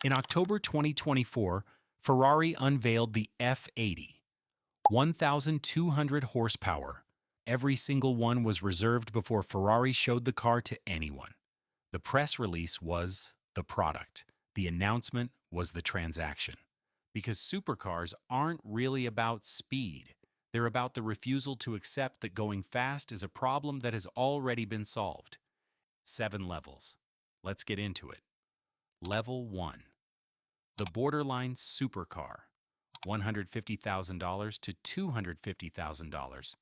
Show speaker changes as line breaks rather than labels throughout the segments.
In October 2024, Ferrari unveiled the F80, 1,200 horsepower. Every single one was reserved before Ferrari showed the car to anyone. The press release was the product. The announcement was the transaction. Because supercars aren't really about speed. They're about the refusal to accept that going fast is a problem that has already been solved. 7 levels. Let's get into it. Level 1. The borderline supercar. $150,000 to $250,000.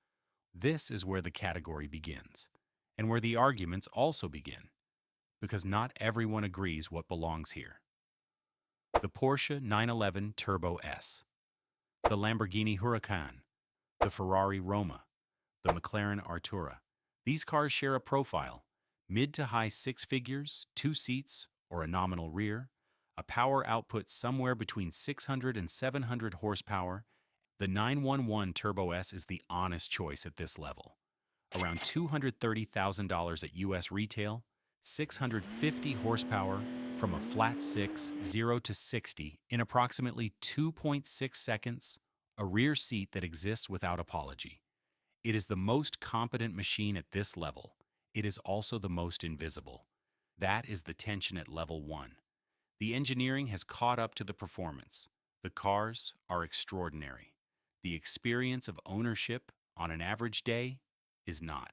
This is where the category begins, and where the arguments also begin, because not everyone agrees what belongs here. The Porsche 911 Turbo S, the Lamborghini Huracan, the Ferrari Roma, the McLaren Artura. These cars share a profile: mid to high six figures, 2 seats, or a nominal rear, a power output somewhere between 600 and 700 horsepower. The 911 Turbo S is the honest choice at this level. Around $230,000 at US retail, 650 horsepower from a flat 6, 0 to 60 in approximately 2.6 seconds, a rear seat that exists without apology. It is the most competent machine at this level. It is also the most invisible. That is the tension at level 1. The engineering has caught up to the performance. The cars are extraordinary. The experience of ownership on an average day is not.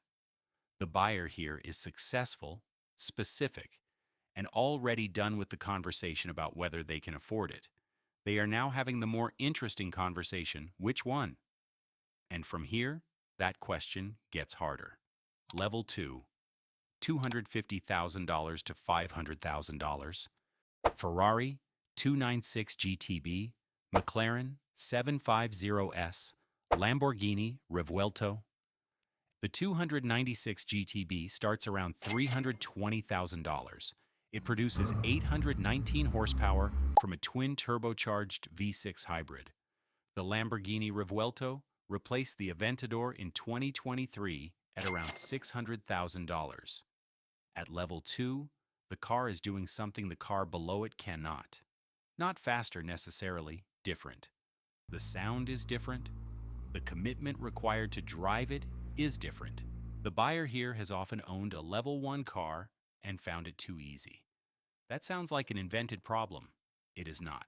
The buyer here is successful, specific, and already done with the conversation about whether they can afford it. They are now having the more interesting conversation: which one? And from here, that question gets harder. Level 2, $250,000 to $500,000. Ferrari 296 GTB, McLaren 750S, Lamborghini Revuelto. The 296 GTB starts around $320,000. It produces 819 horsepower from a twin-turbocharged V6 hybrid. The Lamborghini Revuelto replaced the Aventador in 2023 at around $600,000. At level 2, the car is doing something the car below it cannot. Not faster necessarily, different. The sound is different. The commitment required to drive it is different. The buyer here has often owned a level 1 car and found it too easy. That sounds like an invented problem. It is not.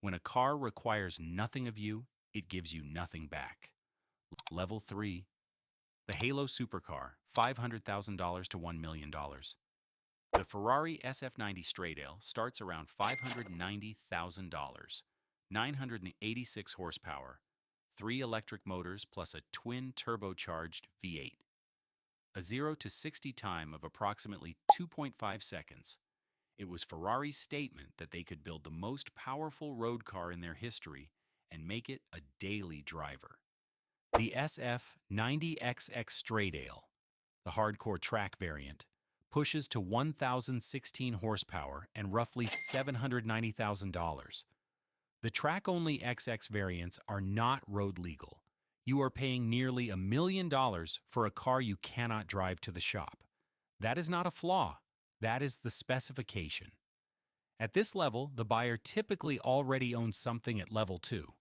When a car requires nothing of you, it gives you nothing back. Level 3. The Halo Supercar, $500,000 to $1 million. The Ferrari SF90 Straight-Ale starts around $590,000, 986 horsepower, 3 electric motors plus a twin-turbocharged V8. A 0 to 60 time of approximately 2.5 seconds. It was Ferrari's statement that they could build the most powerful road car in their history and make it a daily driver. The SF90XX Straight-Ale, the hardcore track variant, pushes to 1,016 horsepower and roughly $790,000. The track-only XX variants are not road legal. You are paying nearly $1 million for a car you cannot drive to the shop. That is not a flaw. That is the specification. At this level, the buyer typically already owns something at level 2.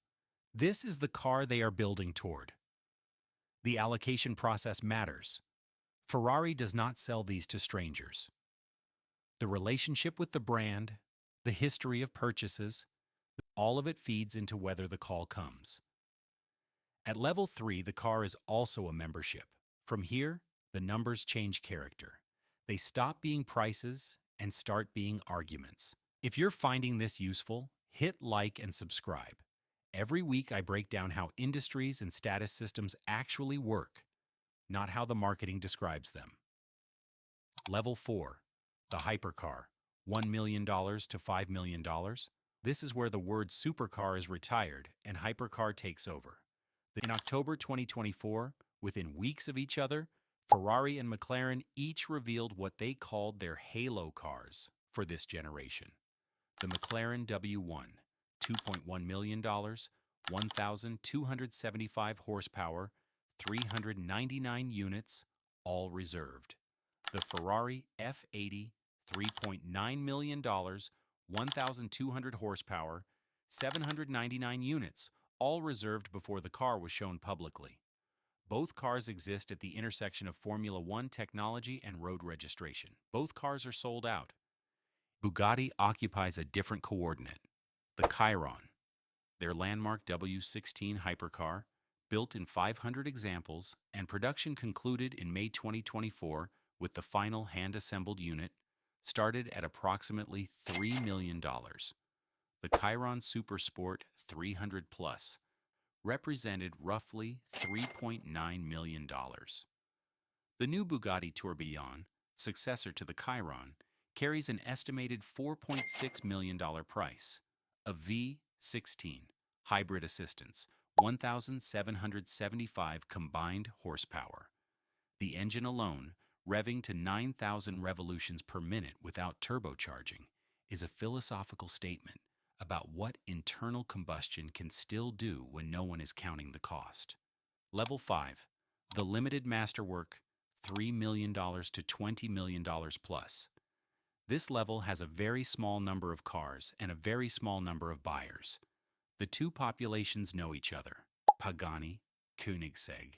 This is the car they are building toward. The allocation process matters. Ferrari does not sell these to strangers. The relationship with the brand, the history of purchases, all of it feeds into whether the call comes. At level 3, the car is also a membership. From here, the numbers change character. They stop being prices and start being arguments. If you're finding this useful, hit like and subscribe. Every week I break down how industries and status systems actually work, not how the marketing describes them. Level 4, the hypercar, $1 million to $5 million. This is where the word supercar is retired and hypercar takes over. In October 2024, within weeks of each other, Ferrari and McLaren each revealed what they called their halo cars for this generation. The McLaren W1, $2.1 million, 1,275 horsepower, 399 units, all reserved. The Ferrari F80, $3.9 million, 1,200 horsepower, 799 units, all reserved before the car was shown publicly. Both cars exist at the intersection of Formula One technology and road registration. Both cars are sold out. Bugatti occupies a different coordinate, the Chiron, their landmark W16 hypercar, built in 500 examples, and production concluded in May 2024 with the final hand-assembled unit, started at approximately $3 million. The Chiron Super Sport 300 Plus represented roughly $3.9 million. The new Bugatti Tourbillon, successor to the Chiron, carries an estimated $4.6 million price. A V16 hybrid assistance, 1,775 combined horsepower. The engine alone, revving to 9,000 revolutions per minute without turbocharging, is a philosophical statement about what internal combustion can still do when no one is counting the cost. Level 5. The limited masterwork, $3 million to $20 million plus. This level has a very small number of cars and a very small number of buyers. The two populations know each other. Pagani, Koenigsegg.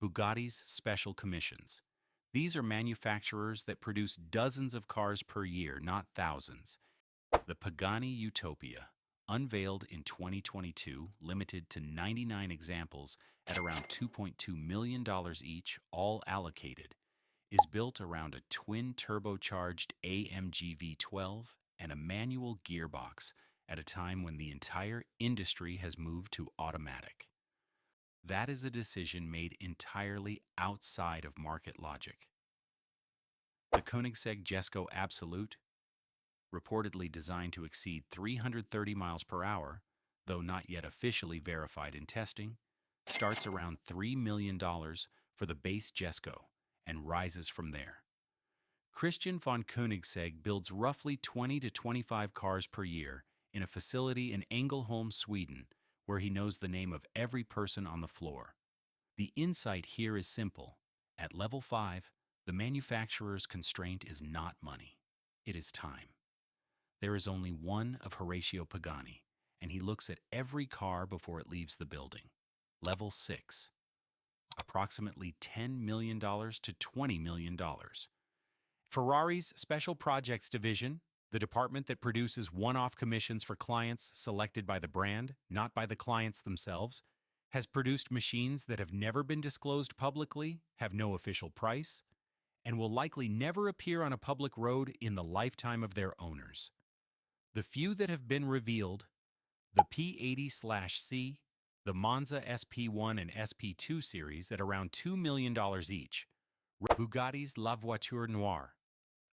Bugatti's special commissions. These are manufacturers that produce dozens of cars per year, not thousands. The Pagani Utopia, unveiled in 2022, limited to 99 examples at around $2.2 million each, all allocated, is built around a twin turbocharged AMG V12 and a manual gearbox at a time when the entire industry has moved to automatic. That is a decision made entirely outside of market logic. The Koenigsegg Jesko Absolute, reportedly designed to exceed 330 miles per hour, though not yet officially verified in testing, starts around $3 million for the base Jesko and rises from there. Christian von Koenigsegg builds roughly 20 to 25 cars per year in a facility in Ängelholm, Sweden, where he knows the name of every person on the floor. The insight here is simple. At level 5, the manufacturer's constraint is not money. It is time. There is only one of Horatio Pagani, and he looks at every car before it leaves the building. Level 6. Approximately $10 million to $20 million. Ferrari's Special Projects Division, the department that produces one-off commissions for clients selected by the brand, not by the clients themselves, has produced machines that have never been disclosed publicly, have no official price, and will likely never appear on a public road in the lifetime of their owners. The few that have been revealed, the P80/C, the Monza SP1 and SP2 series at around $2 million each, Bugatti's La Voiture Noire,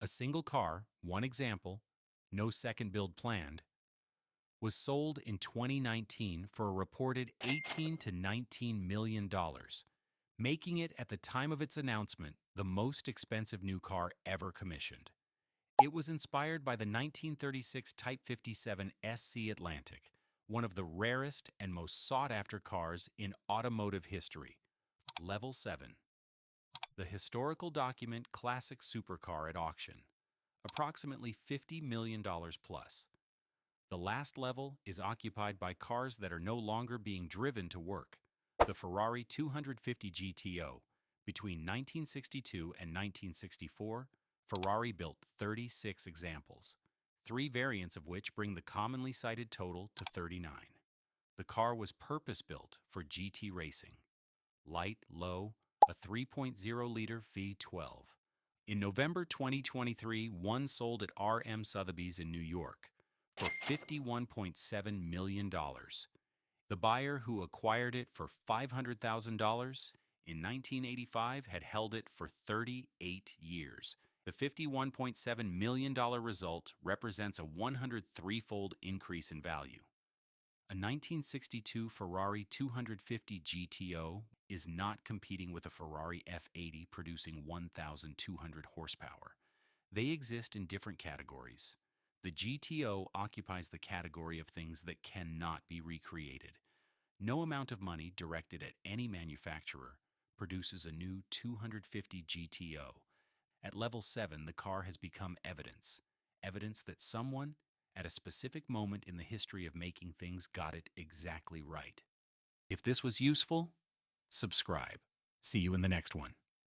a single car, one example, no second build planned, was sold in 2019 for a reported $18 to $19 million, making it, at the time of its announcement, the most expensive new car ever commissioned. It was inspired by the 1936 Type 57 SC Atlantic, one of the rarest and most sought-after cars in automotive history. Level 7. The historical document Classic Supercar at auction, approximately $50 million plus. The last level is occupied by cars that are no longer being driven to work. The Ferrari 250 GTO. Between 1962 and 1964, Ferrari built 36 examples, 3 variants of which bring the commonly cited total to 39. The car was purpose-built for GT racing. Light, low, a 3.0-liter V12. In November 2023, one sold at RM Sotheby's in New York for $51.7 million. The buyer who acquired it for $500,000 in 1985 had held it for 38 years. The $51.7 million result represents a 103-fold increase in value. A 1962 Ferrari 250 GTO is not competing with a Ferrari F80 producing 1,200 horsepower. They exist in different categories. The GTO occupies the category of things that cannot be recreated. No amount of money directed at any manufacturer produces a new 250 GTO. At level 7, the car has become evidence. Evidence that someone, at a specific moment in the history of making things got it exactly right. If this was useful, subscribe. See you in the next one.